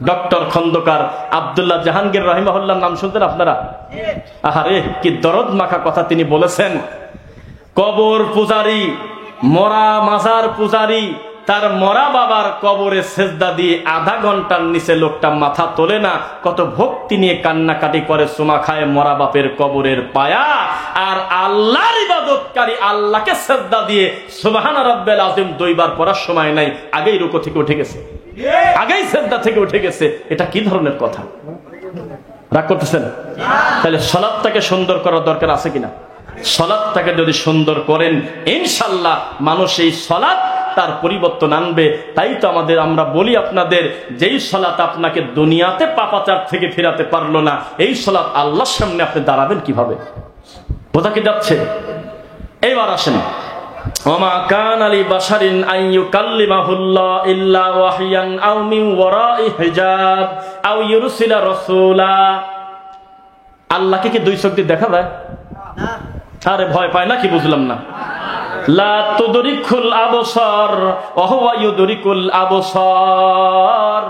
Doctor Khandakar Abdullah Jahangir রাহিমাহুল্লাহর নাম শুনতেন আপনারা? আহারে কি দরদ মাখা কথা তিনি বলেছেন। কবর পূজারী, মরা মাজার পূজারী, তার মরা বাবার কবরে সেজদা দিয়ে আধা ঘন্টার নিচে লোকটা মাথা তোলে না, কত ভক্তি নিয়ে কান্নাকাটি করে, চুমা খায় মরা বাপের কবরের পায়া। আর আল্লাহর ইবাদতকারী আল্লাহকে সেজদা দিয়ে সুবহান রাব্বিল আযীম দুইবার পড়ার সময় নাই, আগেই রুকু থেকে উঠে গেছে, আগেই সেজদা থেকে উঠে গেছে। এটা কি ধরনের কথা? রাগ করতেছেন? তাহলে সালাতটাকে সুন্দর করার দরকার আছে কিনা? সালাতটাকে যদি সুন্দর করেন ইনশাআল্লাহ মানুষ এই সালাত তার পরিবর্তন আনবে। তাই তো আমরা বলি আপনাদের, যেই সালাত আপনাকে দুনিয়াতে পাপাচার থেকে ফেরাতে পারলো না, এই সালাত আল্লাহর সামনে আপনি দাঁড়াবেন কিভাবে? বোঝা কি যাচ্ছে? এইবার আসেন, ওমা কানা লিবাশারিন আন ইউকাল্লিমাহুল্লাহ ইল্লা ওয়াহইয়ান আও মিন ওয়ারাই হিজাব আও ইউরসিলা রাসূলা। আল্লাহকে কি দুই চোখ দিয়ে দেখা যায়? না। আরে ভয় পায় না কি? বুঝলাম না। লা তুদরিকুল আবসার ওয়া হুয়া ইউদরিকুল আবসার।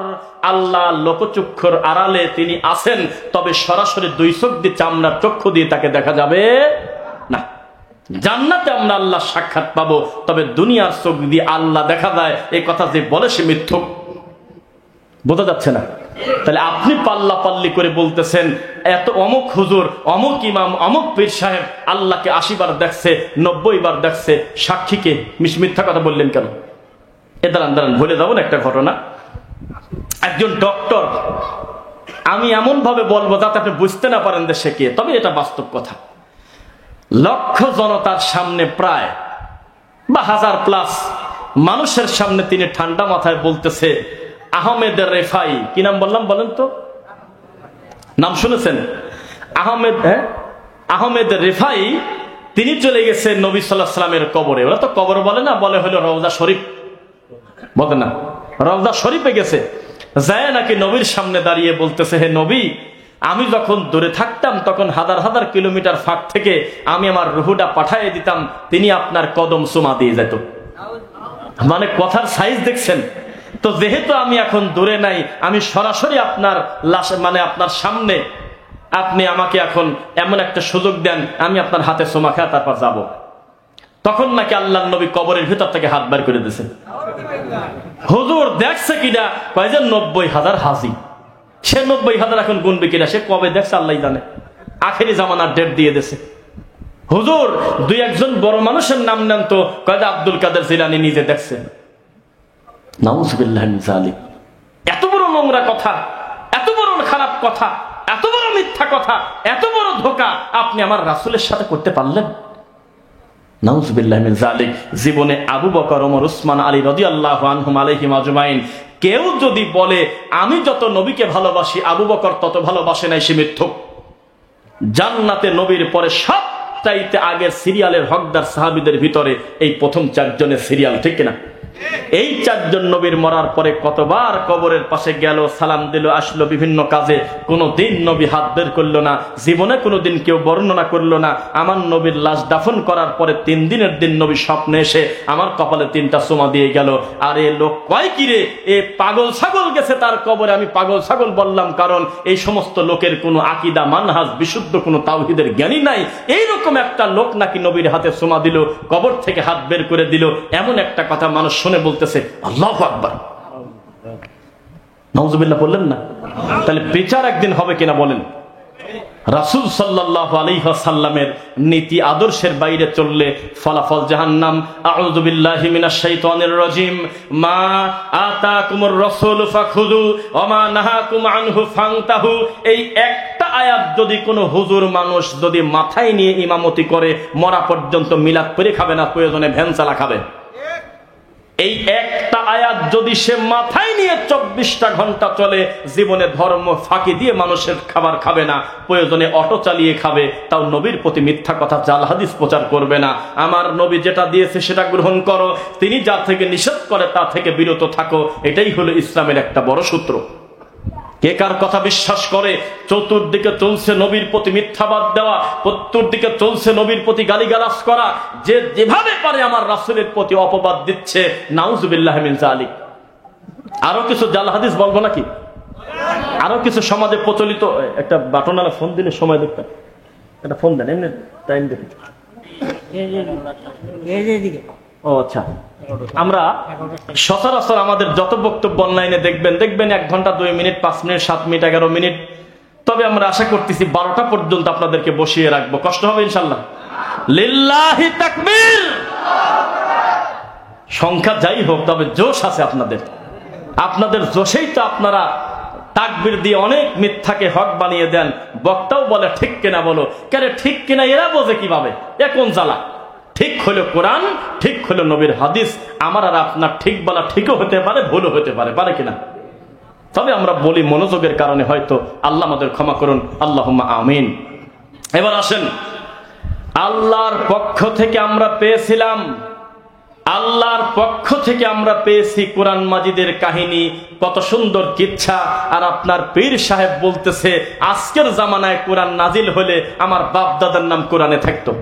আল্লাহ লোকচক্ষুর আড়ালে তিনি আছেন, তবে সরাসরি দুই চোখ দিয়ে, চামড়ার চক্ষু দিয়ে তাকে দেখা যাবে না। জান্নাতে আমরা আল্লাহ সাক্ষাৎ পাবো, তবে দুনিয়ার চোখ দিয়ে আল্লাহ দেখা যায়, এই কথা যে বলে সে মিথ্যুক। বোঝা যাচ্ছে না? তাহলে আপনি পাল্লা পাল্লি করে বলতেছেন এত অমুক হুজুর, অমুক ইমাম, অমুক পীর সাহেব আল্লাহকে 80 বার দেখছে, 90 বার দেখছে, সাক্ষীকে মিথ্যা কথা বললেন কেন? দাঁড়ান ভুলে যাবো না একটা ঘটনা। একজন ডক্টর, আমি এমন ভাবে বলবো যাতে আপনি বুঝতে না পারেন যে সে কে, তবে এটা বাস্তব কথা। লক্ষ জনতার সামনে প্রায় বা 1000+ মানুষের সামনে তিনি ঠান্ডা মাথায় বলতেছে, আহমেদ রেফাই, কি নাম বললাম বলেন তো? নাম শুনেছেন? আহমেদ রেফাই, তিনি চলে গেছে নবী সাল্লাল্লাহু আলাইহি ওয়াসাল্লামের কবরে। ওরা তো কবর বলে না, বলে হলো রওজা শরীফ, বলে না? রওজা শরীফে গেছে, যায় নাকি নবীর সামনে দাঁড়িয়ে বলতেছে, হে নবী, আমি যখন দূরে থাকতাম তখন হাজার হাজার কিলোমিটার ফাঁক থেকে আমি আমার রুহুটা পাঠিয়ে দিতাম, তিনি আপনার কদম চুমা দিয়ে যেত। মানে কথার সাইজ দেখছেন তো? যেহেতু আমি এখন দূরে নাই, আমি সরাসরি আপনার লাশ, মানে আপনার সামনে, আপনি আমাকে এখন এমন একটা সুযোগ দেন, আমি আপনার হাতে চুমা খাই তারপর যাব। তখন নাকি আল্লাহর নবী কবরের ভিতর থেকে হাত বের করে দিয়েছেন। হুজুর দেখছে কিনা? কয় যে 90,000 হাজি। সে 90,000 এখন গুনবে কিনা, সে কবে দেখছে আল্লাহ জানে। আখেরি জামানার ডেট দিয়ে দিয়েছে। হুজুর দুই একজন বড় মানুষের নাম নেন তো, কয় যে আব্দুল কাদের জিলানী নিজে দেখছে। নাউযুবিল্লাহি মিন যালিক। এত বড় নোংরা কথা, এত বড় খারাপ কথা, এত বড় মিথ্যা কথা, এত বড় ধোঁকা আপনি আমার রাসূলের সাথে করতে পারলেন? নাউযুবিল্লাহি মিন যালিক। জীবনে আবু বকর, ওমর, উসমান, আলী রাদিয়াল্লাহু আনহুম আলাইহিম আজমাইন কেউ যদি বলে আমি যত নবীকে ভালোবাসি আবু বকর তত ভালোবাসে নাই, সে মিথ্যুক। জান্নাতে নবীর পরে সবচাইতে আগের সিরিয়ালের হকদার সাহাবীদের ভিতরে এই প্রথম 4 জনের সিরিয়াল, ঠিক কিনা? এই 4 জন নবীর মরার পরে কতবার কবরের পাশে গেল, সালাম দিল, আসলো বিভিন্ন কাজে, কোনোদিন নবী হাত বের করলো না। জীবনে কোনোদিন কেউ বর্ণনা করলো না আমার নবীর লাশ দাফন করার পরে 3 দিনের দিন নবী স্বপ্নে এসে আমার কপালে 3টা চুমা দিয়ে গেল। আর এ লোক কয় কিরে, এ পাগল ছাগল গেছে তার কবরে। আমি পাগল ছাগল বললাম কারণ এই সমস্ত লোকের কোনো আকীদা, মানহাজ, বিশুদ্ধ কোনো তাওহীদের জ্ঞানী নাই। এইরকম একটা লোক নাকি নবীর হাতে চুমা দিল, কবর থেকে হাত বের করে দিল, এমন একটা কথা মানুষ শুনে বলতেছে আল্লাহু আকবার। নাউযুবিল্লাহ বললেন না? তাহলে বিচার একদিন হবে কিনা বলেন? রাসূল সাল্লাল্লাহু আলাইহি ওয়াসাল্লামের নীতি আদর্শের বাইরে চললে ফলাফল জাহান্নাম। আউযু বিল্লাহি মিনাশ শাইতানির রাজিম। মা আতাকুমুর রাসূল ফাখুযু ওয়া মা নাহাকুম আনহু ফান্তাহু। এই একটা আয়াত যদি কোনো হুজুর মানুষ যদি মাথায় নিয়ে ইমামতি করে, মরা পর্যন্ত মিলাদ পড়ে খাবে না, প্রয়োজনে ভ্যান চালা খাবে। এই একটা আয়াত যদি সে মাথায় নিয়ে 24টা ঘন্টা চলে, জীবনে ধর্ম ফাঁকি দিয়ে মানুষের খাবার খাবে না, প্রয়োজনে অটো চালিয়ে খাবে, তাও নবীর প্রতি মিথ্যা কথা, জাল হাদিস প্রচার করবে না। আমার নবী যেটা দিয়েছে সেটা গ্রহণ করো, তিনি যা থেকে নিষেধ করে তা থেকে বিরত থাকো। এটাই হলো ইসলামের একটা বড় সূত্র। কে কার কথা বিশ্বাস করে? চতুর্দিকে চলছে নবীর প্রতি মিথ্যাবাদ দেওয়া, চতুর্দিকে চলছে নবীর প্রতি গালিগালাজ করা। যে যেভাবে পারে আমার রাসূলের প্রতি অপবাদ দিচ্ছে। নাউযুবিল্লাহি মিন যালিক। আরো কিছু জাল হাদিস বলবো নাকি? আরো কিছু সমাজে প্রচলিত, একটা বাটনওয়ালা ফোন দিলে সময় দেখতেন, একটা ফোন দেন, এমনি টাইম দেখি। ও আচ্ছা, আমরা সচরাচর আমাদের যত বক্তব্য অনলাইনে দেখবেন 1 ঘন্টা 2 মিনিট 5 মিনিট 7 মিনিট 11 মিনিট। তবে আমরা আশা করতেছি 12টা পর্যন্ত আপনাদেরকে বসিয়ে রাখবো। কষ্ট হবে ইনশাল্লাহ? লিল্লাহি তাকবীর। সংখ্যা যাই হোক, তবে জোশ আছে আপনাদের জোশেই তো আপনারা তাকবীর দিয়ে অনেক মিথ্যাকে হক বানিয়ে দেন। বক্তাও বলে ঠিক কিনা বলো, কেন ঠিক কিনা এরা বোঝে কিভাবে? এ কোন জ্বালা? ঠিক হলো কোরআন, ঠিক হলো নবীর হাদিস। আমার আর আপনার ঠিক বলা ঠিকও হতে পারে, ভুলও হতে পারে কিনা? তবে আমরা বলি মনোযোগের কারণে, হয়তো আল্লাহ আমাদের ক্ষমা করুন, আল্লাহুম্মা আমিন। এবার আসেন, আল্লাহর পক্ষ থেকে আমরা পেয়েছিলাম, আল্লাহর পক্ষ থেকে আমরা পেয়েছি কোরআন মাজিদের কাহিনী, কত সুন্দর কিচ্ছা। আর আপনার পীর সাহেব বলতেছে আজকের জামানায় কোরআন নাজিল হলে আমার বাপ দাদার নাম কোরআনে থাকতো।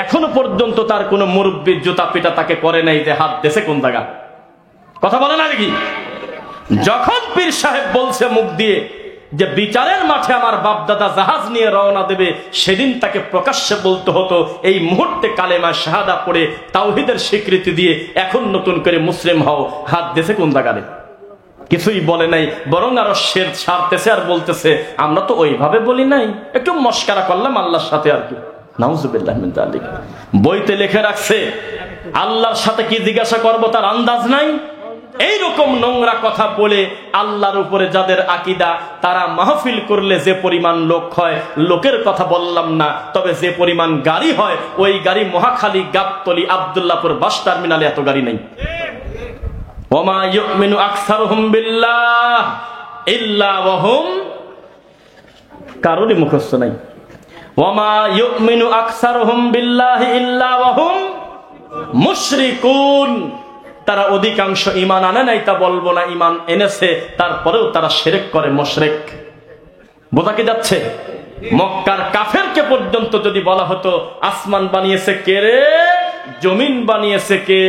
এখনো পর্যন্ত তার কোন মুরব্বী জুতা পিটা তাকে করে নাই যে হাত দেশে কোন জায়গা। কথা বলে না নাকি? যখন পীর সাহেব বলছে মুখ দিয়ে যে বিচারের মাঠে আমার বাপ দাদা জাহাজ নিয়ে রওনা দেবে, সেদিন তাকে প্রকাশ্যে বলতে হতো এই মুহূর্তে কালেমা শাহাদা পড়ে তাওহীদের স্বীকৃতি দিয়ে এখন নতুন করে মুসলিম হও। হাত দেশে কোন জায়গায়? কিছুই বলে নাই, বরং আরো শের ছাড়তেছে আর বলতেছে আমরা তো ওইভাবে বলি নাই, একটু মস্কারা করলাম আল্লাহর সাথে আর কি। নাউজুবিল্লাহ মিন যালিক। বইতে লিখে রাখছে আল্লাহর সাথে কি জিজ্ঞাসা করব তার আন্দাজ নাই। এইরকম নোংরা কথা বলে আল্লাহর উপরে যাদের আকীদা, তারা মাহফিল করলে যে পরিমাণ লোক হয়, লোকের কথা বললাম না, তবে যে পরিমাণ গাড়ি হয়, ওই গাড়ি মহাখালী, গাবতলী, আব্দুল্লাহপুর বাস টার্মিনালে এত গাড়ি নেই। ওমা ইউমিনু আকসারুহুম বিল্লাহ ইল্লা ওয়াহুম, কারোরই মুখস্থ নাই। ওয়ামা ইউমিনু আকসারুহুম বিল্লাহি ইল্লা ওয়াহুম মুশরিকুন। তারা অধিকাংশ ঈমান আনে নাই তা বলবো না, ঈমান এনেছে, তারপরেও তারা শিরক করে, মুশরিক। বোঝা কি যাচ্ছে? মক্কার কাফেরকে পর্যন্ত যদি বলা হতো আসমান বানিয়েছে কে রে, জমিন বানিয়েছে কে,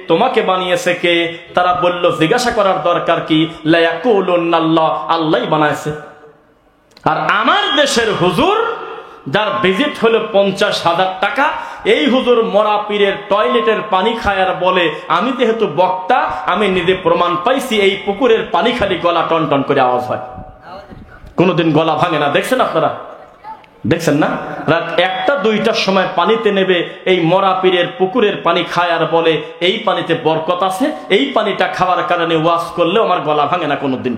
তোমাকে বানিয়েছে কে, তারা বলল জিজ্ঞাসা করার দরকার কি, লা ইয়াকুলুনাল্লাহ, আল্লাহই বানাইছে। আর আমার দেশের হুজুর যার ভিজিট হলো 50,000 টাকা, এই হুজুর মরা পীরের টয়লেটের পানি খায় আর বলে আমি যেহেতু বক্তা, আমি নিজে প্রমাণ পাইছি এই পুকুরের পানি খালি গলা টন টন করে আওয়াজ হয়, কোনোদিন গলা ভাঙে না। দেখছেন আপনারা? দেখছেন না? রাত 1টা 2টার সময় পানিতে নেবে, এই মরা পীরের পুকুরের পানি খায় আর বলে এই পানিতে বরকত আছে, এই পানিটা খাওয়ার কারণে ওয়াজ করলেও আমার গলা ভাঙে না কোনোদিন।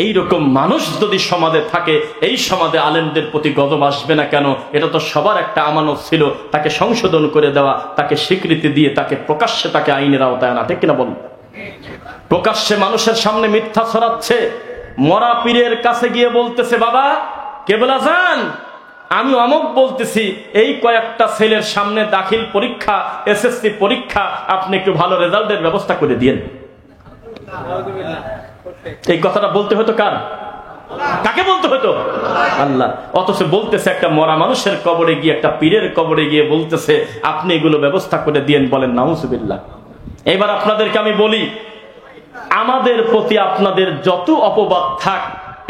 এইরকম মানুষ যদি সমাজে থাকে, এই সমাজে আলেমদের প্রতি গজব আসবে না কেন? এটা তো সবার একটা আমানত ছিল, তাকে সংশোধন করে দেওয়া, তাকে স্বীকৃতি দিয়ে তাকে প্রকাশ্যে তাকে আইনের আওতায় আনা, ঠিক কিনা বলুন? প্রকাশ্যে মানুষের সামনে মিথ্যা ছড়াচ্ছে, মরা পীরের কাছে গিয়ে বলতেছে বাবা কেবলা যান, আমি অমুক বলতেছি, এই কয়েকটা ছেলের সামনে দাখিল পরীক্ষা, এসএসসি পরীক্ষা, আপনি একটু ভালো রেজাল্টের ব্যবস্থা করে দিয়েন। এই কথাটা বলতে হতো কার? কাকে বলতে হতো? আল্লাহ। অথচ বলতেছে একটা মরা মানুষের কবরে গিয়ে, একটা পীরের কবরে গিয়ে বলতেছে আপনি এগুলো ব্যবস্থা করে দিয়েন। বলেন নাউজুবিল্লাহ। এবার আপনাদেরকে আমি বলি, আমাদের প্রতি আপনাদের যত অপবাদ থাক,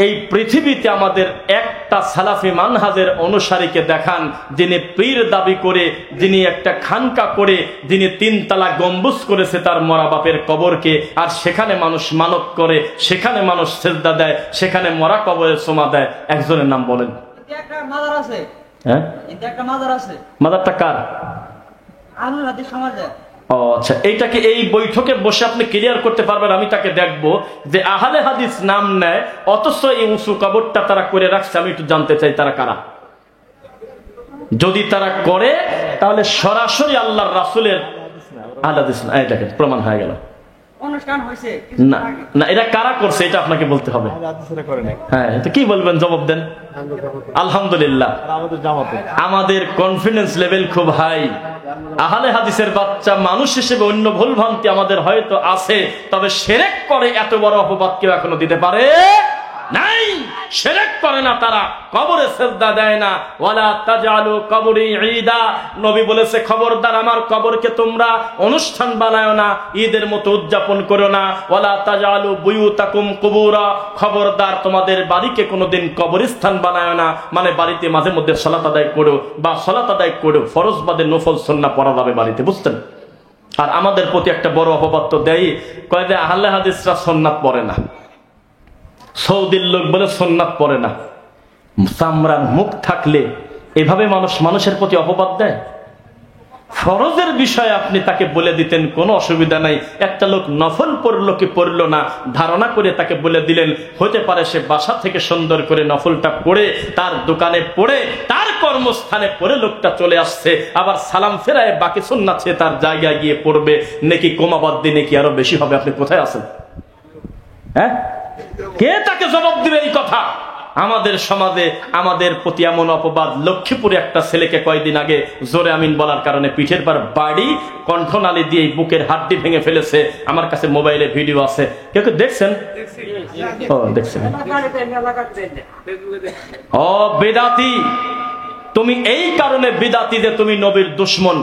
এই পৃথিবীতে আমাদের একটা সালাফি মানহাজের অনুসারীকে দেখান যিনি পীর দাবি করে, যিনি একটা খানকা করে, যিনি 3 তালা গম্বুজ করেছে তার মরা বাপের কবরকে, আর সেখানে মানুষ মানত করে, সেখানে মানুষ সেজদা দেয়, সেখানে মরা কবরে সোমা দেয়। একজনের নাম বলেন। হ্যাঁ, মাজারটা কার? আচ্ছা, এইটাকে এই বৈঠকে বসে আপনি ক্লিয়ার করতে পারবেন? আমি তাকে দেখবো যে আহলে হাদিস নাম নেয়, অথচ এই উঁচু কবরটা তারা করে রাখছে। আমি একটু জানতে চাই তারা কারা। যদি তারা করে তাহলে সরাসরি আল্লাহর রাসূলের আহলে হাদিস না, এটাকে প্রমাণ হয়ে গেল। অনুষ্ঠান হয়েছে না, না, এটা কারা করছে এটা আপনাকে বলতে হবে। হ্যাঁ, তো কি বলবেন? জবাব দেন। আলহামদুলিল্লাহ, আমাদের কনফিডেন্স লেভেল খুব হাই। আহলে হাদিসের বাচ্চা মানুষ হিসেবে অন্য ভুল ভ্রান্তি আমাদের হয়তো আছে, তবে শিরক করে এত বড় অপবাদ কেউ এখনো দিতে পারে নাই, শিরক করে না তারা, কবরে সিজদা দেয় না। ওয়ালা তাজআলু কবরি ঈদা, নবী বলেছে খবরদার আমার কবরকে তোমরা অনুষ্ঠান বানায়ো না, ঈদের মতো উদযাপন করো না। ওয়ালা তাজআলু বুয়ুতাকুম কুবুরা, খবরদার তোমাদের বাড়িকে কোনোদিন কবরস্থান বানায়ো না, মানে বাড়িতে মাঝে মধ্যে সালাত আদায় করো, বা সালাত আদায় করো, ফরজ বাদে নফল সুন্নাহ পড়া যাবে বাড়িতে, বুঝছেন? আর আমাদের প্রতি একটা বড় অপবাদ তো দেয়, কয় যে আহলে হাদিসরা সুন্নাত পড়ে না, সৌদির লোক বলে সুন্নাত পড়ে না। চামড়ার মুখ থাকলে এভাবে মানুষের প্রতি অপবাদ দেয়? ফরজের বিষয়ে আপনি তাকে বলে দিতেন কোনো অসুবিধা নাই, একটা লোক নফল পড়লো কি পড়লো না ধারণা করে তাকে বলে দিলেন, হতে পারে সে বাসা থেকে সুন্দর করে নফলটা পড়ে তার দোকানে পড়ে তার কর্মস্থানে পড়ে লোকটা চলে আসছে, আবার সালাম ফেরায় বাকি সুন্নাত সে তার জায়গায় গিয়ে পড়বে, নেকি কমাবাদ দিয়ে নেকি আরো বেশি হবে। আপনি কোথায় আছেন? হ্যাঁ, কে তাকে জবাব দিবে এই কথা? আমাদের সমাজে আমাদের প্রতি এমন অপবাদ। লক্ষ্মীপুরে একটা ছেলেকে কয়েকদিন আগে জোরে আমিন বলার কারণে পিঠের পর বাড়ি কণ্ঠনালী দিয়ে বুকের হাড্ডি ভেঙে ফেলেছে। আমার কাছে মোবাইলে ভিডিও আছে, কেউ কেউ দেখছেন? ও দেখছেন? ও বেদাতি, তুমি এই কারণে বেদাতি যে তুমি নবীর দুশমন।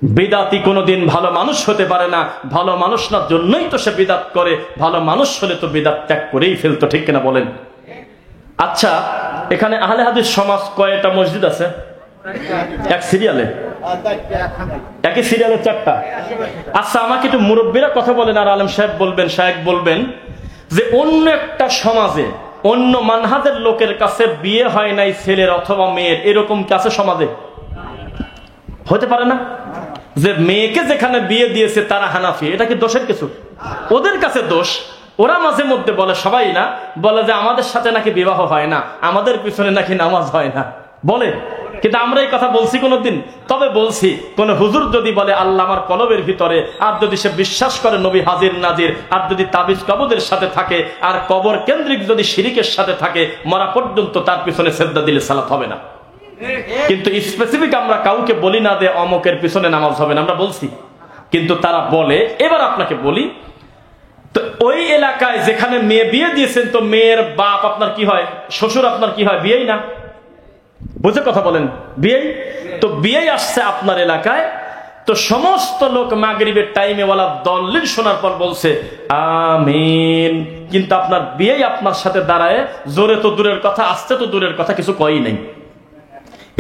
বিদাতি কোনোদিন ভালো মানুষ হতে পারে না, ভালো মানুষ না জন্যই তো সে বিদাত করে, ভালো মানুষ হলে তো বিদাত ত্যাগ করেই ফেলতো, ঠিক কিনা বলেন? আচ্ছা, এখানে আহলে হাদিস সমাজ কয়টা মসজিদ আছে? এক সিরিয়ালে, একই সিরিয়ালে 4টা। আচ্ছা, আমাকে একটু মুরব্বীরা কথা বলেন আর আলেম সাহেব বলবেন, শায়েখ বলবেন যে অন্য একটা সমাজে অন্য মানহাজের লোকের কাছে বিয়ে হয় নাই ছেলের অথবা মেয়ের, এরকম কি আছে সমাজে? হতে পারে না? যে মেয়েকে যেখানে বিয়ে দিয়েছে তারা হানাফি, এটা কি দোষের কিছু? ওদের কাছে দোষ। ওরা মাঝে মধ্যে বলে, সবাই না, বলে যে আমাদের সাথে নাকি বিবাহ হয় না, আমাদের পিছনে নাকি নামাজ হয় না, বলে। কিন্তু আমরা এই কথা বলছি কোনোদিন? তবে বলছি, কোন হুজুর যদি বলে আল্লাহ আমার কলবের ভিতরে, আর যদি সে বিশ্বাস করে নবী হাজির নাজির, আর যদি তাবিজ কবরের সাথে থাকে, আর কবর কেন্দ্রিক যদি শিরিকের সাথে থাকে, মরা পর্যন্ত তার পিছনে সিজদা দিলে সালাত হবে না। কিন্তু স্পেসিফিক আমরা কাউকে বলি না যে অমকের পিছনে নামাজ হবে না, আমরা বলছি। কিন্তু তারা বলে, এবার আপনাকে বলি, তো ওই এলাকায় যেখানে মেয়ে বিয়ে দিয়েছেন, তো মেয়ের বাপ আপনার কি হয়? শ্বশুর আপনার কি হয়? বিয়েই না? বুঝে কথা বলেন, বিয়েই তো। বিয়েই আসছে আপনার এলাকায়, তো সমস্ত লোক মাগরিবের টাইমে ওয়ালা দল্লিল শোনার পর বলছে আমিন, কিন্তু আপনার বিয়েই আপনার সাথে দাঁড়ায় জোরে তো দূরের কথা, আসতে তো দূরের কথা, কিছু কই নাই।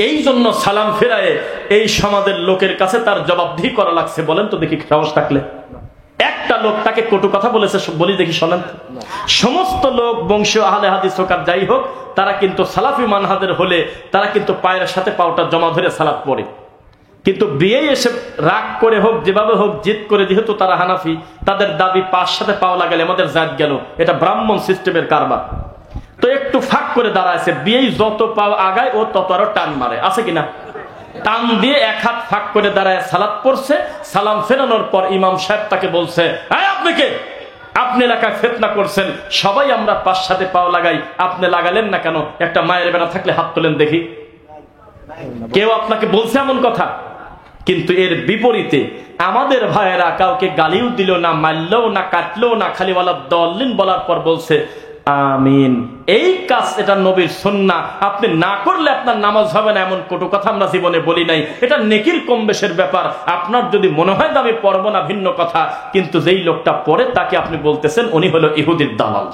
এই জন্য সালাম ফেরায় এই সমাজের লোকের কাছে তার জবাবদিহি করা লাগছে। বলেন তো দেখি, সাহস থাকলে। একটা লোক তাকে কটু কথা বলেছে, বলি দেখি, শোনেন। সমস্ত লোক বংশীয় আহলে হাদিস হোক আর যাই হোক, তারা কিন্তু সালাফি মানহাজের হলে তারা কিন্তু পায়ের সাথে পাওটা জমা ধরে সালাত পড়ে। কিন্তু বিয়ে এসে রাগ করে হোক, যেভাবে হোক, জিদ করে, যেহেতু তারা হানাফি, তাদের দাবি পাঁচ সাথে পাও লাগালে আমাদের জাত গেল। এটা ব্রাহ্মণ সিস্টেমের কারবার। তো একটু ফাঁক করে দাঁড়াইছে, বিয়ে যত পাও আগায় ও তত আরো টান মারে, আছে কিনা? টান দিয়ে এক হাত ফাঁক করে দাঁড়ায় সালাত পড়ছে। সালাম ফেরানোর পর ইমাম সাহেব তাকে বলছে, আপনি কে? আপনি এলাকায় ফিতনা করছেন, সবাই আমরা পাঁচ সাথে পাও লাগাই, আপনি লাগালেন না কেন? একটা মায়ের বেড়া থাকলে হাত তোলেন দেখি। কেউ আপনাকে বলছে এমন কথা? কিন্তু এর বিপরীতে আমাদের ভাইয়েরা কাউকে গালিও দিল না, মারলেও না, কাটলেও না, খালি ওয়ালা দল্লিন বলার পর বলছে আমিন। এই কাজ এটা নবীর সুন্নাহ, আপনি না করলে আপনার নামাজ হবে না, এমন কটু কথা আমরা জীবনে বলি নাই। এটা নেকির কম বেশের ব্যাপার। আপনার যদি মনে হয় আমি পড়বো না, ভিন্ন কথা, কিন্তু যেই লোকটা পড়ে তাকে আপনি বলতেছেন উনি হলো ইহুদির দালাল।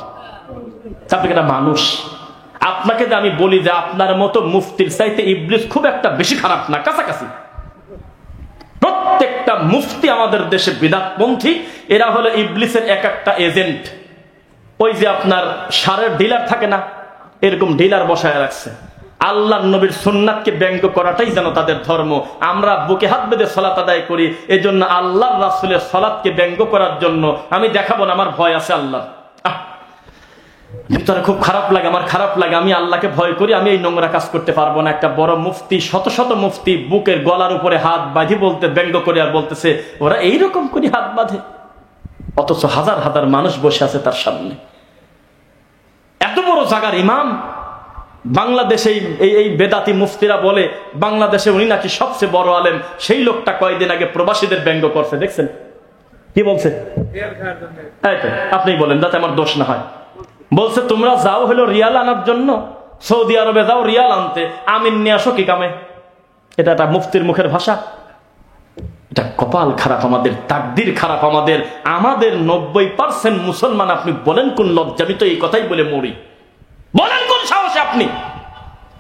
আপনি একটা মানুষ, আপনাকে যে আমি বলি যে আপনার মতো মুফতির চাইতে ইবলিস খুব একটা বেশি খারাপ না, কাছাকাছি। প্রত্যেকটা মুফতি আমাদের দেশে বিদআতপন্থী, এরা হলো ইবলিসের এক একটা এজেন্ট। ওই যে আপনার সারের ডিলার থাকে না, এরকম ডিলার বসায় রাখছে। আল্লাহ নবীর সুন্নাতকে ব্যঙ্গ করাটাই যেন তাদের ধর্ম। আমরা বুকে হাত বেঁধে সালাত আদায় করি, এই জন্য আল্লাহ রাসূলের সালাতকে ব্যঙ্গ করার জন্য আমি দেখাবো না, আমার ভয় আছে আল্লাহ। ভিতরে খুব খারাপ লাগে, আমার খারাপ লাগে, আমি আল্লাহকে ভয় করি, আমি এই নোংরা কাজ করতে পারবো না। একটা বড় মুফতি, শত শত মুফতি বুকের গলার উপরে হাত বাঁধি বলতে ব্যঙ্গ করে আর বলতেছে ওরা এইরকম করে হাত বাঁধে, অথচ হাজার হাজার মানুষ বসে আছে তার সামনে। এত বড় জায়গার ইমাম। বাংলাদেশে এই বেদাতি মুফতিরা বলে বাংলাদেশে উনি নাকি সবচেয়ে বড় আলেম। সেই লোকটা কয়েকদিন আগে প্রবাসীদের ব্যঙ্গ করছে, দেখছেন কি বলছে? আপনি বলেন যাতে আমার দোষ না হয়। বলছে তোমরা যাও হলো রিয়াল আনার জন্য, সৌদি আরবে যাও রিয়াল আনতে, আমিন নিয়ে আসো কি কামে? এটা একটা মুফতির মুখের ভাষা? এটা কপাল খারাপ আমাদের, তাকদির খারাপ আমাদের। আমাদের 90% মুসলমান, আপনি বলেন কোন লজ্জা? আমি তো এই কথাই বলে মরি। বলেন কোন সাহসে আপনি?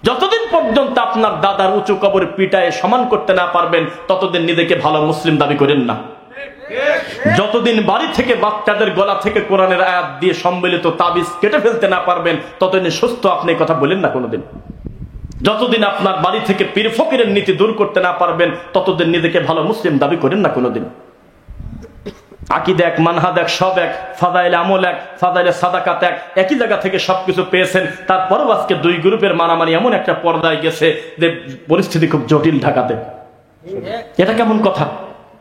যতদিন পর্যন্ত আপনার দাদার উঁচু কবর পিটায় সমান করতে না পারবেন, ততদিন নিজেকে ভালো মুসলিম দাবি করেন না। যতদিন বাড়ি থেকে বাচ্চাদের গলা থেকে কোরআনের আয়াত দিয়ে সম্মিলিত তাবিজ কেটে ফেলতে না পারবেন, ততদিন সুস্থ আপনি কথা বলেন না কোনোদিন। যতদিন আপনার বাড়ি থেকে পীর ফকিরের নীতি দূর করতে না পারবেন, ততদিন নিজেকে ভালো মুসলিম দাবি করেন না কোনোদিন। আকীদা এক, মানহাজ এক, সব এক, ফাদাইলে আমল এক, ফাদাইলে সাদাকাত এক, একই জায়গা থেকে সবকিছু পেয়েছেন। তারপরেও আজকে দুই গ্রুপের মারামারি এমন একটা পর্দায় গেছে যে পরিস্থিতি খুব জটিল ঢাকাতে। এটা কেমন কথা?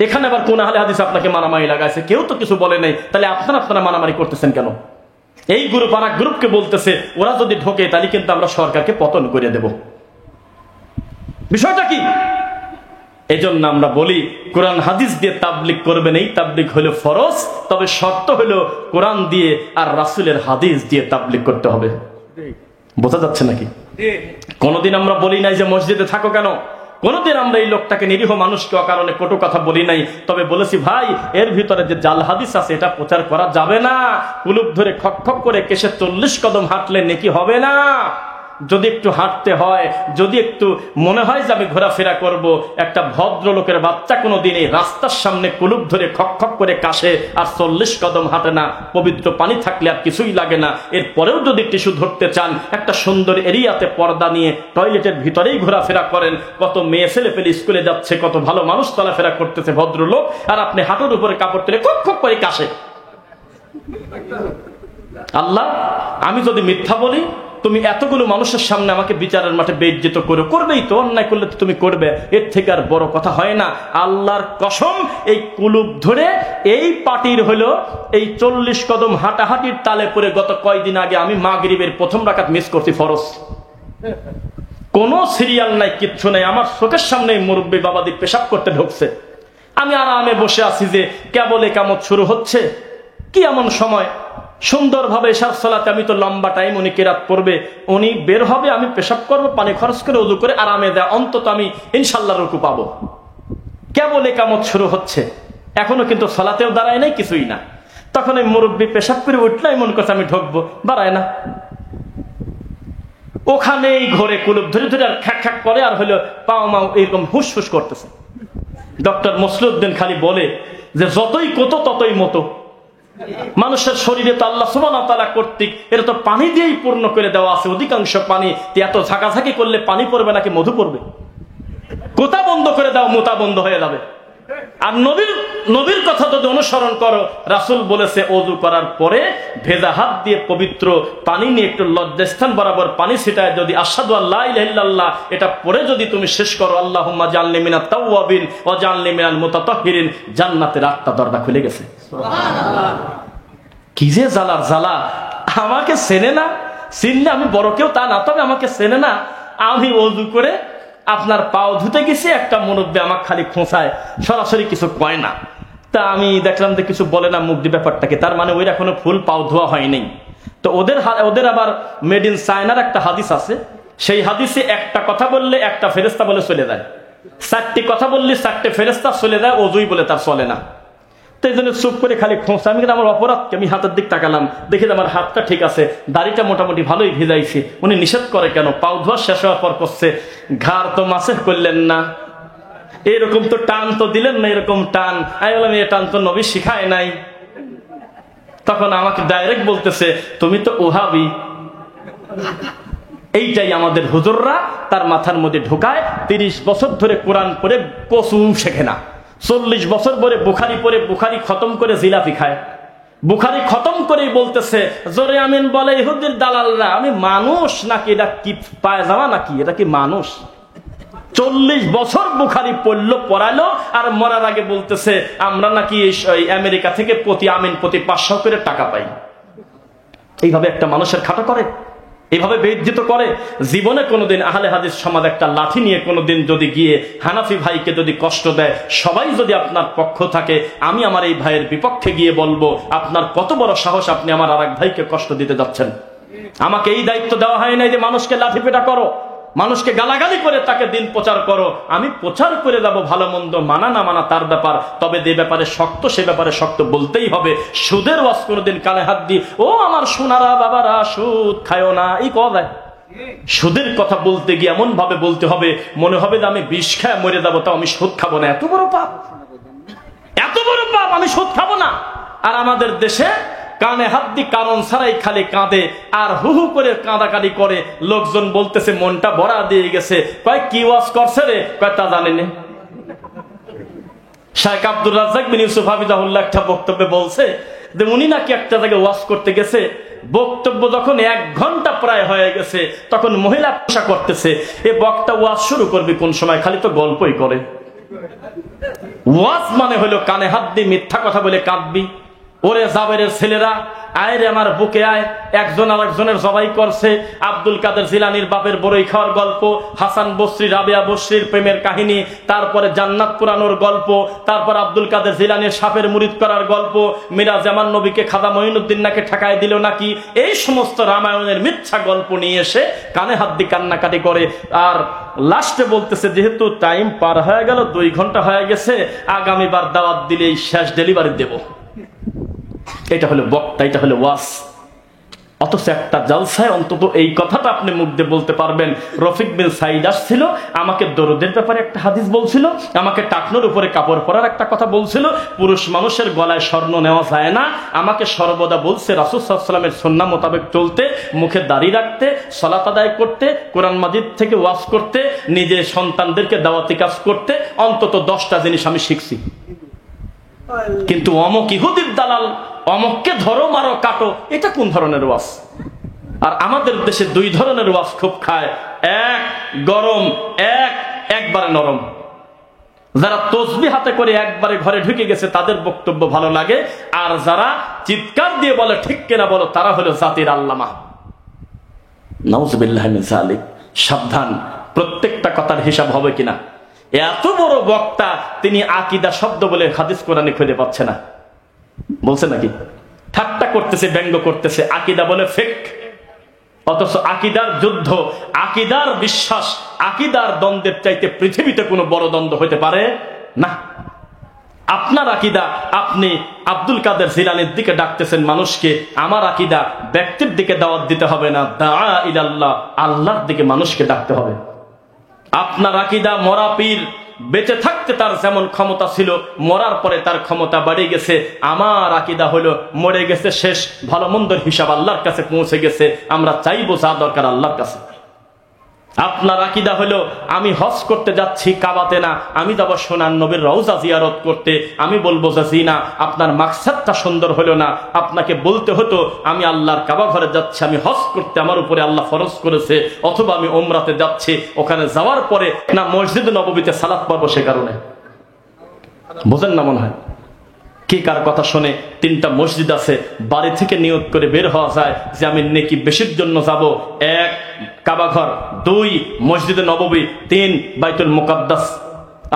এখানে আবার কোন আহলে হাদিস আপনাকে মারামারি লাগাইছে? কেউ তো কিছু বলে নাই, তাহলে আপনারা মারামারি করতেছেন কেন? এই গ্রুপ আর এক গ্রুপকে বলতেছে ওরা যদি ঢোকে তাহলে কিন্তু আমরা সরকারকে পতন করে দেব। বিষয়টা কি? এজন্য আমরা বলি কোরআন হাদিস দিয়ে তাবলিগ করবেন, এই তাবলিগ হলো ফরজ, তবে শর্ত হলো কোরআন দিয়ে আর রাসূলের হাদিস দিয়ে তাবলিগ করতে হবে। বোঝা যাচ্ছে নাকি? কোনদিন আমরা বলি নাই যে মসজিদে থাকো কেন, কোনদিন আমরা এই লোকটাকে, নিরীহ মানুষকে অকারণে কটু কথা বলি নাই। তবে বলেছি ভাই, এর ভিতরে যে জাল হাদিস আছে এটা প্রচার করা যাবে না। কুলুপ ধরে খক খক করে কেশে 40 কদম হাঁটলে নেকি হবে না। যদি একটু হাঁটতে হয়, যদি একটু মনে হয় যে আমি ঘোরাফেরা করব, একটা ভদ্রলোকের বাচ্চা কোনোদিন এই রাস্তার সামনে কুলুপ ধরে খক খক করে কাশে আর 40 কদম হাঁটে না। পবিত্র পানি থাকলে আর কিছুই লাগে না। এরপরেও যদি টিস্যু ধরতে চান, একটা সুন্দর এরিয়াতে পর্দা নিয়ে টয়লেটের ভিতরেই ঘোরাফেরা করেন। কত মেয়ে ছেলে পেলে স্কুলে যাচ্ছে, কত ভালো মানুষ চলাফেরা করতেছে, ভদ্রলোক, আর আপনি হাঁটুর উপরে কাপড় তুলে খক খক করে কাশে। আল্লাহ, আমি যদি মিথ্যা বলি, তুমি এতগুলো মানুষের সামনে আমাকে বিচারের মাঠে বেইজ্জত করবেই তো, অন্যায় করলে তো তুমি করবে, এর থেকে আর বড় কথা হয় না। আল্লাহর কসম, এই কুলুপ ধরে এই পার্টির হলো এই 40 কদম হাঁটাহাঁটির তালে পরে গত কয়দিন আগে আমি মাগরিবের প্রথম রাকাত মিস করছি, ফরজ। কোন সিরিয়াল নাই, কিচ্ছু নাই, আমার চোখের সামনে মুরব্বী বাবাদি পেশাব করতে ঢুকছে। আমি আরামে বসে আছি যে কেবল একামত শুরু হচ্ছে। কি এমন সময় সুন্দরভাবে এশার সালাতে, আমি তো লম্বা টাইম, উনি কেরাত পড়বে, উনি বের হবে, আমি পেশাব করবো, পানি খরচ করে ওযু করে আরামে দেয়, অন্তত আমি ইনশাল্লাহ রুকু পাবো। কেবল একামত শুরু হচ্ছে, এখনো কিন্তু সালাতেও দাঁড়ায় নাই, কিছুই না। তখন এই মুরব্বী পেশাব করে উঠলে মন করছে আমি ঢুকবো, দাঁড়ায় না, ওখানেই ঘরে কুলুপ ধরে ধরে আর খ্যাক খ্যাক করে, আর হলো পাও মাও এরকম হুস হুস করতেছে। ডক্টর মসলিউদ্দিন খালি বলে যে যতই কত ততই মতো। মানুষের শরীরে তো আল্লাহ সুবহানাহু ওয়া তাআলা কর্তৃক এটা তো পানি দিয়েই পূর্ণ করে দেওয়া আছে, অধিকাংশ পানি। এত ঝাঁকাঝাঁকি করলে পানি পড়বে নাকি মধু পড়বে? কোথা বন্ধ করে দাও, মোতা বন্ধ হয়ে যাবে। আর নবীর কথা যদি অনুসরণ করো, রাসূল বলেছে ওযু করার পরে ভেজা হাত দিয়ে পবিত্র পানি নিয়ে একটু লজ্জাস্থান বরাবর পানি ছিটায় যদি আশহাদু আল্লা ইলাহা ইল্লাল্লাহ এটা পরে যদি তুমি শেষ করো, আল্লাহুম্মা জাআলনি মিনাত তাওয়াবিন ওয়া জাআলনি মিনাল মুতাতাহহিরিন, জান্নাতের 8টা দরজা খুলে গেছে। সুবহানাল্লাহ! কি যে জ্বালার জ্বালা! আমাকে চেনে না, চিনলে আমি বড় কেউ তা না, তবে আমাকে চেনে না। আমি ওযু করে আপনার পাও ধুতে গেছি, একটা মুরব্বী আমাকে খালি খোঁচায়, সরাসরি কিছু কয় না। তা আমি দেখলাম যে কিছু বলে না, মুখ দিয়ে ব্যাপারটাকে, তার মানে ওইরা কোনো ফুল পাও ধোয়া হয়নি। তো ওদের আবার মেড ইন চায়নার একটা হাদিস আছে, সেই হাদিসে একটা কথা বললে একটা ফেরেশতা বলে চলে যায়, 4টি কথা বললে 4টে ফেরেশতা চলে যায়, ওযুই বলে তার চলে না। তো এই জন্য চুপ করে খালি খোঁচা। আমি আমার অপরাধ, আমি হাতের দিক তাকালাম, দেখি আমার হাতটা ঠিক আছে, দাড়িটা মোটামুটি ভালোই ভিজাইছি। উনি নিষেধ করে কেন? পাও ধোয়া শেষ হওয়ার পর করছে, ঘাড় তো মাসে করলেন না, এরকম তো টান তো দিলেন না, এরকম টান। আমি বললাম এই টান তো নবী শিখায় নাই। তখন আমাকে ডাইরেক্ট বলতেছে তুমি তো ওহাবি। এইটাই আমাদের হুজুররা তার মাথার মধ্যে ঢোকায়। 30 বছর ধরে কোরআন পড়ে কসু শেখে না, 40 বছর পরে বুখারি পড়ে বুখারি খতম করে জিলাপি খায়। বুখারি খতম করেই বলতেছে জোরে আমিন বলে ইহুদির দালালরা, আমি মানুষ নাকি এটা কি পায়জামা নাকি, এটা কি মানুষ? 40 বছর বুখারি পড়লো পড়ালো, আর মরার আগে বলতেছে আমরা নাকি আমেরিকা থেকে প্রতি 500 করে টাকা পাই। এইভাবে একটা মানুষের খাটো করে? এইভাবে বেইজ্জত করে। জীবনে কোনোদিন আহলে হাদিস সমাজ একটা লাঠি নিয়ে কোনোদিন যদি গিয়ে হানাফি ভাইকে যদি কষ্ট দেয়, সবাই যদি আপনার পক্ষ থাকে, আমি আমার এই ভাইয়ের বিপক্ষে গিয়ে বলবো, আপনার কত বড় সাহস, আপনি আমার আর এক ভাইকে কষ্ট দিতে যাচ্ছেন। আমাকে এই দায়িত্ব দেওয়া হয় নাই যে মানুষকে লাঠি পেটা করো, মানুষকে গালাগালি করে তাকে দিন প্রচার করো। আমি প্রচার করে যাব, ভালো মন্দ মানা না মানা তার ব্যাপার, তবে যে ব্যাপারে শক্ত সে ব্যাপারে শক্ত বলতেই হবে। সুদের ওয়াজ কোনোদিন কানে হাত দিয়ে, ও আমার সোনারা বাবারা সুদ খায়ও না, এই কথা দেয়। সুদের কথা বলতে গিয়ে এমন ভাবে বলতে হবে, মনে হবে যে আমি বিষ খায় মরে যাবো, তাও আমি সুদ খাবো না। এত বড় পাপ, এত বড় পাপ, আমি সুদ খাবো না। আর আমাদের দেশে কানে হাত দি কারণ ছাড়াই খালি কাঁদে আর হু হু করে কাঁদাকাটি করে। লোকজন বলতেছে মনটা ভরা দিয়ে গেছে, কয় কি ওয়াজ করছে রে, কয় তা জানেন। শাইখ আব্দুর রাজ্জাক বিন ইউসুফ হাফিজাহুল্লাহ একটা বক্তব্যে বলছে যে উনি নাকি একটা জায়গায় ওয়াজ করতে গেছে, বক্তব্য যখন 1 ঘন্টা প্রায় হয়ে গেছে, তখন মহিলা পোশাক করতেছে, এ বক্তা ওয়াজ শুরু করবি কোন সময়, খালি তো গল্পই করে। ওয়াজ মানে হলো কানে হাত দিয়ে মিথ্যা কথা বলে কাঁদবি। ওরে জাবেরের ছেলেরা, আয় রে আমার বুকে আয়। একজন আরেকজনের জবাই করছে। আব্দুল কাদের জিলানির বাপের বড়ই খাওয়ার গল্প, হাসান বসরি রাবেয়া বসরির প্রেমের কাহিনী, তারপরে জান্নাত পুরানোর গল্প, তারপর আব্দুল কাদের জিলানির সাপের মুরিদ করার গল্প, মিরা জামান নবীকে খাজা মঈনুদ্দিন নাকি ঠেকায় দিল নাকি, এই সমস্ত রামায়ণের মিথ্যা গল্প নিয়ে এসে কানে হাত দিয়ে কান্নাকাটি করে। আর লাস্টে বলতেছে যেহেতু টাইম পার হয়ে গেল, 2 ঘন্টা হয়ে গেছে, আগামীবার দাওয়াত দিলেই শেষ ডেলিভারি দেব। এটা হলো বক্তা, এটা হলো ওয়াজ। অথচ একটা জালসায় অন্তত এই কথাটা আপনি মুখ দিয়ে বলতে পারবেন। রফিক বিন সাইদ আসছিল, আমাকে দরুদের ব্যাপারে একটা হাদিস বলছিল, আমাকে টাকনোর উপরে কাপড় পরার একটা কথা বলছিল, পুরুষ মানুষের গলায় স্বর্ণ নেওয়া যায় না, আমাকে সর্বদা বলছে রাসূল সাল্লাল্লাহু আলাইহি ওয়াসাল্লামের সুন্নাহ মোতাবেক চলতে, মুখে দাড়ি রাখতে, সালাত আদায় করতে, কোরআন মাজিদ থেকে ওয়াজ করতে, নিজের সন্তানদেরকে দাওয়াতি কাজ করতে, অন্তত 10টা জিনিস আমি শিখছি। কিন্তু অমক ইহুদির দালাল, অমককে ধরো মারো কাটো, এটা কোন ধরনের ওয়াজ? আর আমাদের দেশে 2 ধরনের ওয়াজ খুব খায়, এক গরম, একবারে নরম। যারা তসবিহ হাতে করে একবারে ঘরে ঢুকে গেছে তাদের বক্তব্য ভালো লাগে, আর যারা চিৎকার দিয়ে বলে ঠিক কিনা বলো, তারা হলো জাতির আল্লামা। নাউজুবিল্লাহি মিন যালিক। সাবধান, প্রত্যেকটা কথার হিসাব হবে কিনা। এত বড় বক্তা, তিনি আকীদা শব্দ বলে হাদিস কোরআনে খুঁজে পাচ্ছে না, বলছে নাকি? ঠাট্টা করতেছে, ব্যঙ্গ করতেছে, আকীদা বলে ফেক। অথচ আকীদার যুদ্ধ, আকীদার বিশ্বাস, আকীদার দ্বন্দ্বের চাইতে পৃথিবীতে কোনো বড় দ্বন্দ্ব হতে পারে না। আপনার আকীদা, আপনি আব্দুল কাদের জিলানীর দিকে ডাকতেছেন মানুষকে, আমার আকীদা ব্যক্তির দিকে দাওয়াত দিতে হবে না, দাআ ইলাল্লাহ, আল্লাহর দিকে মানুষকে ডাকতে হবে। আপনার আকীদা মরা পীর, বেঁচে থাকতে তার যেমন ক্ষমতা ছিল, মরার পরে তার ক্ষমতা বেড়ে গেছে। আমার আকীদা হলো মরে গেছে শেষ, ভালো মন্দর হিসাব আল্লাহর কাছে পৌঁছে গেছে, আমরা চাইবো যা দরকার আল্লাহর কাছে। আপনার আকীদা হলো আমি হজ করতে যাচ্ছি কাবাতে না, আমি যাব সোনার নবীর রওজা জিয়ারত করতে। আমি বলবো যে জি না, আপনার মাকসাদটা সুন্দর হলো না। আপনাকে বলতে হতো আমি আল্লাহর কাবা ঘরে যাচ্ছি, আমি হজ করতে, আমার উপরে আল্লাহ ফরজ করেছে, অথবা আমি ওমরাতে যাচ্ছি, ওখানে যাওয়ার পরে না মসজিদ নববীতে সালাত পড়বো, সে কারণে। বোঝেন না মনে হয়? কি কার কথা শুনে 3টা মসজিদ আছে, বাড়ি থেকে নিয়ত করে বের হওয়া যায় যে আমি নেকি বেশির জন্য যাব। 1 কাবাঘর, 2 মসজিদে নববী, 3 বাইতুল মুকাদ্দাস।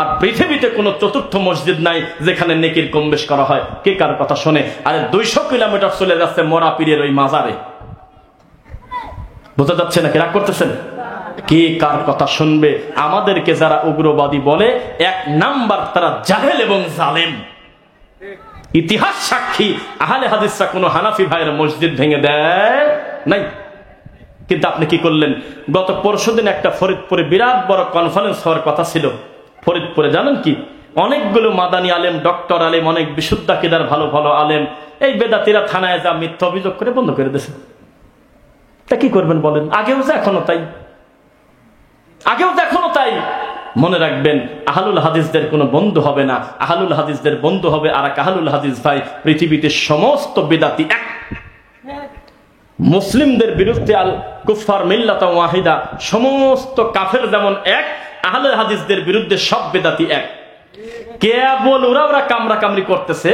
আর পৃথিবীতে কোনো চতুর্থ মসজিদ নাই যেখানে নেকির কম বেশ করা হয়। কে কার কথা শুনে? আরে 200 কিলোমিটার চলে যাচ্ছে মরা পীরের ওই মাজারে। বোঝা যাচ্ছে নাকি? রাগ করতেছেন? কে কার কথা শুনবে? আমাদেরকে যারা উগ্রবাদী বলে, 1 নাম্বার তারা জাহেল এবং জালেম। ইতিহাস সাক্ষী, আহলে হাদিসরা কোনো হানাফি ভাইয়ের মসজিদ ভেঙে দেয় নাই। কিন্তু আপনি কি করলেন? গত পরশুদিন একটা ফরিদপুরে বিরাট বড় কনফারেন্স হওয়ার কথা ছিল। ফরিদপুরে জানেন কি, অনেকগুলো মাদানী আলেম, ডক্টর আলেম, অনেক বিশুদ্ধ আকীদার ভালো ভালো আলেম, এই বেদাতিরা থানায় যা মিথ্যা অভিযোগ করে বন্ধ করে দিয়েছে। তা কি করবেন বলেন? আগেও যে এখনো তাই, আগেও তো এখনো তাই। মনে রাখবেন, আহলুল হাদিসদের কোনো বন্ধু হবে না, আহলুল হাদিসদের বন্ধু হবে আর এক আহলুল হাদিস ভাই। পৃথিবীতে সমস্ত বিদাতি এক, মুসলিমদের বিরুদ্ধে আল কুফার মিল্লাত ওয়াহিদা, সমস্ত কাফের যেমন এক, আহলুল হাদিসদের বিরুদ্ধে সব বিদাতি এক। কেবল ওরা কামরা কামরি করতেছে,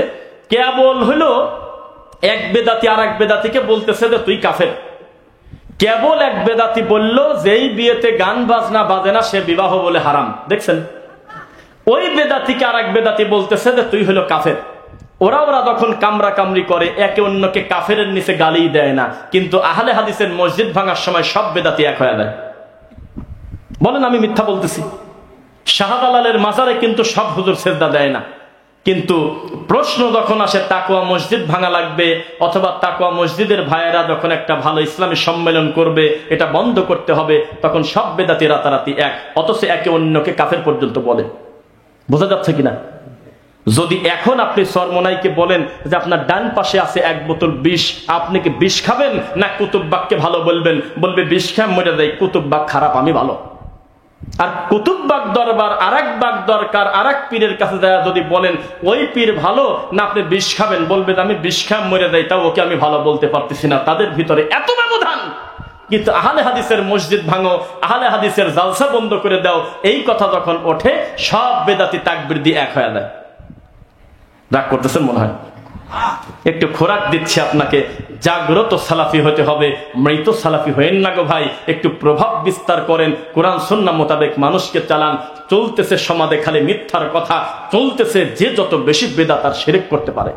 কেবল হলো এক বেদাতি আর এক বেদাতিকে বলতেছে যে তুই কাফের, কেবল এক বেদাতি বলল যেই বিয়েতে গান বাজনা বাজে না সে বিবাহ বলে হারাম। দেখছেন, ওই বেদাতিকে আর এক বেদাতি বলতেছে যে তুই হলো কাফের। ওরা যখন কামরা কামরি করে একে অন্যকে কাফেরের নিচে গালি দেয় না, কিন্তু আহলে হাদিসের মসজিদ ভাঙার সময় সব বেদাতি এক হয়ে যায়। বলেন আমি মিথ্যা বলতেছি? শাহজালালের মাজারে কিন্তু সব হুজুর সেজদা দেয় না, কিন্তু প্রশ্ন যখন আসে তাকওয়া মসজিদ ভাঙা লাগবে অথবা তাকওয়া মসজিদের ভাইয়েরা যখন একটা ভালো ইসলামী সম্মেলন করবে, এটা বন্ধ করতে হবে, তখন সব বেদাতি রাতারাতি এক, অথচ একে অন্যকে কাফের পর্যন্ত বলে। বোঝা যাচ্ছে কিনা? যদি এখন আপনি সরমনাইকে বলেন যে আপনার ডান পাশে আছে এক বোতল বিষ, আপনি কি বিষ খাবেন না কুতুববাগকে ভালো বলবেন? বলবে বিষ খাম মরে যায়, কুতুববাগ খারাপ, আমি ভালো। আর কুতুববাগ দরবার আর এক বাগ দরকার, আর এক পীরের কাছে যায় যদি বলেন ওই পীর ভালো না আপনি বিষ খাবেন, বলবেন আমি বিষ খাম মরে যাই, তাও ওকে আমি ভালো বলতে পারতেছি না। তাদের ভিতরে এত ব্যবধান। কিন্তু আহলে হাদিসের মসজিদ ভাঙো, আহলে হাদিসের জালসা বন্ধ করে দাও, এই কথা যখন ওঠে সব বেদাতি তাকবীর দিয়ে এক হয়ে যায়। রাগ করতেছেন মনে হয়? একটু খোরাক দিচ্ছে আপনাকে, জাগ্রত সালাফি হতে হবে, মৃত সালাফি হয়েন না গো ভাই। একটু প্রভাব বিস্তার করেন, কোরআন সুন্নাহ মোতাবেক মানুষকে চালান। চলতেছে সমাজে খালি মিথ্যার কথা, চলতেছে যে যত বেশি বেদাত আর শিরক করতে পারে।